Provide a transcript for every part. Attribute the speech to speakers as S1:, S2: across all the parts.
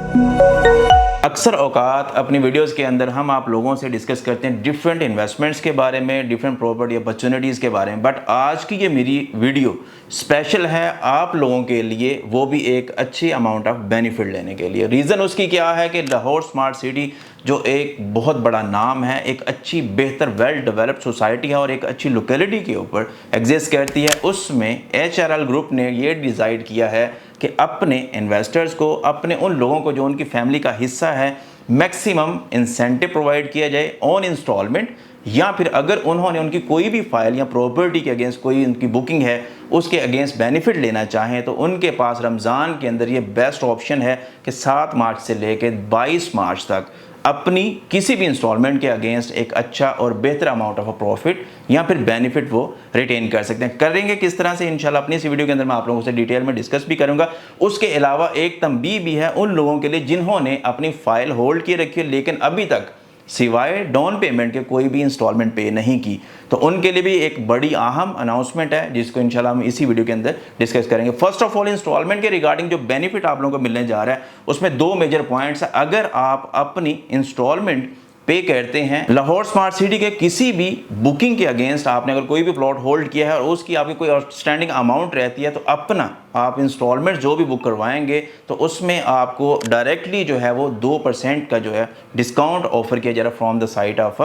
S1: अक्सर औकात अपनी वीडियोस के अंदर हम आप लोगों से डिस्कस करते हैं डिफरेंट इन्वेस्टमेंट्स के बारे में, डिफरेंट प्रॉपर्टी अपॉर्चुनिटीज़ के बारे में। बट आज की ये मेरी वीडियो स्पेशल है आप लोगों के लिए, वो भी एक अच्छी अमाउंट ऑफ बेनिफिट लेने के लिए। रीज़न उसकी क्या है कि लाहौर स्मार्ट सिटी जो एक बहुत बड़ा नाम है, एक अच्छी बेहतर वेल डेवलप्ड सोसाइटी है और एक अच्छी लोकेलिटी के ऊपर एग्जिस्ट करती है, उसमें HRL ग्रुप ने ये डिसाइड किया है कि अपने इन्वेस्टर्स को, अपने उन लोगों को जो उनकी फैमिली का हिस्सा है, मैक्सिमम इंसेंटिव प्रोवाइड किया जाए ऑन इंस्टॉलमेंट, या फिर अगर उन्होंने उनकी कोई भी फाइल या प्रॉपर्टी के अगेंस्ट कोई उनकी बुकिंग है उसके अगेंस्ट बेनिफिट लेना चाहें तो उनके पास रमज़ान के अंदर ये बेस्ट ऑप्शन है कि 7 मार्च से लेकर 22 मार्च तक अपनी किसी भी इंस्टॉलमेंट के अगेंस्ट एक अच्छा और बेहतर अमाउंट ऑफ प्रॉफिट या फिर बेनिफिट वो रिटेन कर सकते हैं। करेंगे किस तरह से इंशाल्लाह अपनी इस वीडियो के अंदर मैं आप लोगों से डिटेल में डिस्कस भी करूंगा। उसके अलावा एक तंबीह भी है उन लोगों के लिए जिन्होंने अपनी फाइल होल्ड किए रखी है लेकिन अभी तक सिवाय डाउन पेमेंट के कोई भी इंस्टॉलमेंट पे नहीं की, तो उनके लिए भी एक बड़ी अहम अनाउंसमेंट है जिसको इंशाल्लाह हम इसी वीडियो के अंदर डिस्कस करेंगे। फर्स्ट ऑफ ऑल, इंस्टॉलमेंट के रिगार्डिंग जो बेनिफिट आप लोगों को मिलने जा रहा है उसमें 2 मेजर पॉइंट्स है। अगर आप अपनी इंस्टॉलमेंट पे करते हैं लाहौर स्मार्ट सिटी के किसी भी बुकिंग के अगेंस्ट, आपने अगर कोई भी प्लॉट होल्ड किया है और उसकी आपकी कोई आउटस्टैंडिंग अमाउंट रहती है, तो अपना आप इंस्टॉलमेंट जो भी बुक करवाएंगे तो उसमें आपको डायरेक्टली जो है वो 2% का जो है डिस्काउंट ऑफर किया जा रहा है from the site of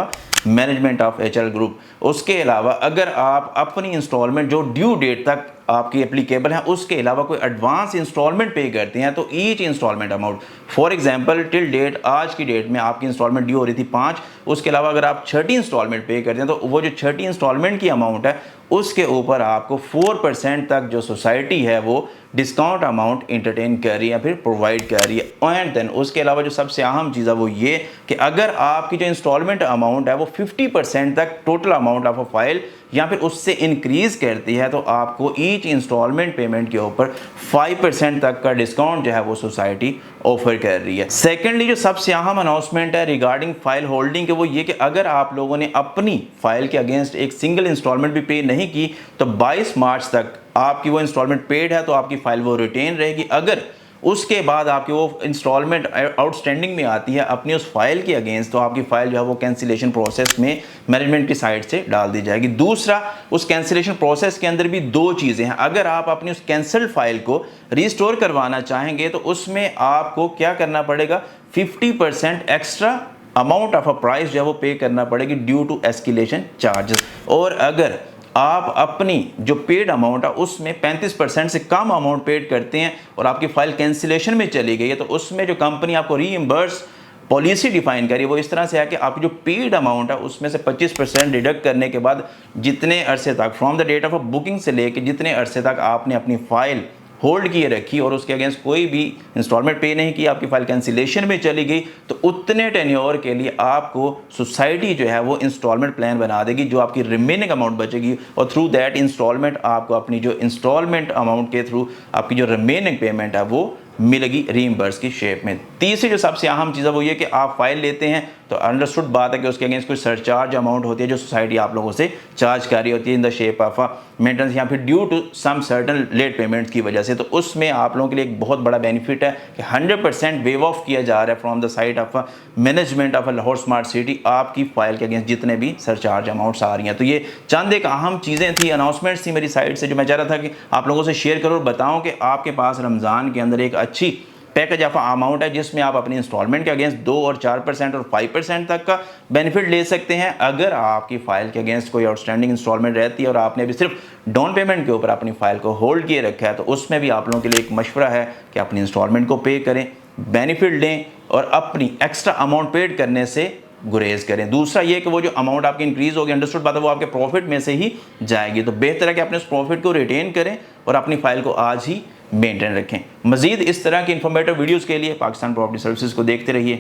S1: management of HRL group. उसके अलावा अगर आप अपनी इंस्टॉलमेंट जो ड्यू डेट तक आपकी एप्लीकेबल है उसके अलावा कोई एडवांस इंस्टॉलमेंट पे करते हैं तो each installment amount, for example till date, आज की डेट में आपकी इंस्टॉलमेंट ड्यू हो रही थी 5, उसके अलावा अगर आप 6ठी इंस्टॉलमेंट पे करते हैं तो वो जो 6ठी इंस्टॉलमेंट की अमाउंट है उसके ऊपर आपको 4% तक जो सोसाइटी है वो डिस्काउंट अमाउंट इंटरटेन कर रही है, फिर प्रोवाइड कर रही है। एंड देन उसके अलावा जो सबसे अहम चीज़ है वो ये कि अगर आपकी जो इंस्टॉलमेंट अमाउंट है वो 50% तक total amount of a file या फिर उससे इंक्रीज करती है तो आपको ईच इंस्टॉलमेंट पेमेंट के ऊपर 5% तक का डिस्काउंट जो है वो सोसाइटी ऑफर कर रही है। सेकेंडली, जो सबसे अहम अनाउंसमेंट है रिगार्डिंग फाइल होल्डिंग के, वो ये कि अगर आप लोगों ने अपनी फाइल के अगेंस्ट एक सिंगल इंस्टॉलमेंट भी पे नहीं की तो 22 मार्च तक आपकी वो इंस्टॉलमेंट पेड है तो आपकी फाइल वो रिटेन रहेगी। अगर उसके बाद आपकी वो इंस्टॉलमेंट आउटस्टैंडिंग में आती है अपनी उस फाइल के अगेंस्ट तो आपकी फाइल जो है वो कैंसिलेशन प्रोसेस में मैनेजमेंट की साइड से डाल दी जाएगी। दूसरा, उस कैंसिलेशन प्रोसेस के अंदर भी 2 चीज़ें हैं। अगर आप अपनी उस कैंसल्ड फाइल को रिस्टोर करवाना चाहेंगे तो उसमें आपको क्या करना पड़ेगा, 50% extra amount of a price जो है वो पे करना पड़ेगी ड्यू टू एस्केलेशन चार्जेस। और अगर आप अपनी जो पेड अमाउंट है उसमें 35% से कम अमाउंट पेड करते हैं और आपकी फाइल कैंसिलेशन में चली गई है तो उसमें जो कंपनी आपको रीइंबर्स पॉलिसी डिफाइन करी वो इस तरह से है कि आपकी जो पेड अमाउंट है उसमें से 25% डिडक्ट करने के बाद जितने अरसे तक from the date of booking से लेके जितने अरसे तक आपने अपनी फाइल होल्ड किए रखी और उसके अगेंस्ट कोई भी इंस्टॉलमेंट पे नहीं की, आपकी फाइल कैंसिलेशन में चली गई, तो उतने टेन्योर के लिए आपको सोसाइटी जो है वो इंस्टॉलमेंट प्लान बना देगी जो आपकी रिमेनिंग अमाउंट बचेगी और थ्रू दैट इंस्टॉलमेंट आपको अपनी जो इंस्टॉलमेंट अमाउंट के थ्रू आपकी जो रिमेनिंग पेमेंट है वो मिलेगी रीइंबर्स की शेप में। तीसरी जो सबसे अहम चीज़ है वो ये कि आप फाइल लेते हैं तो अंडरस्टूड बात है कि उसके अगेंस्ट कोई सरचार्ज अमाउंट होती है जो सोसाइटी आप लोगों से चार्ज कर रही होती है in the shape of maintenance या फिर due to some certain late payments की वजह से। तो उसमें आप लोगों के लिए एक बहुत बड़ा बेनिफिट है कि 100% वेव ऑफ किया जा रहा है from the side of management of Lahore smart city आपकी फाइल के अगेंस्ट जितने भी सरचार्ज अमाउंट्स आ रही हैं। तो ये चंद एक अहम चीज़ें थी, अनाउंसमेंट्स थी मेरी साइड से जो मैं चाह रहा था कि आप लोगों से शेयर करूँ और बताऊँ कि आपके पास रमज़ान के अंदर एक अच्छी पैकेज ऑफ अमाउंट है जिसमें आप अपनी इंस्टॉलमेंट के अगेंस्ट 2 और 4% और 5% तक का बेनिफिट ले सकते हैं। अगर आपकी फाइल के अगेंस्ट कोई आउटस्टैंडिंग इंस्टॉलमेंट रहती है और आपने अभी सिर्फ डाउन पेमेंट के ऊपर अपनी फाइल को होल्ड किए रखा है तो उसमें भी आप लोगों के लिए एक मशवरा है कि अपनी इंस्टॉलमेंट को पे करें, बेनिफिट लें और अपनी एक्स्ट्रा अमाउंट पेड करने से गुरेज करें। दूसरा ये कि वो जो अमाउंट आपकी इंक्रीज होगी, अंडरस्टूड बात है, वो आपके प्रॉफिट में से ही जाएगी। तो बेहतर है कि अपने उस प्रॉफिट को रिटेन करें और अपनी फाइल को आज ही मेंटेन रखें। मजीद इस तरह की इंफॉर्मेटिव वीडियोस के लिए पाकिस्तान प्रॉपर्टी सर्विसेज को देखते रहिए।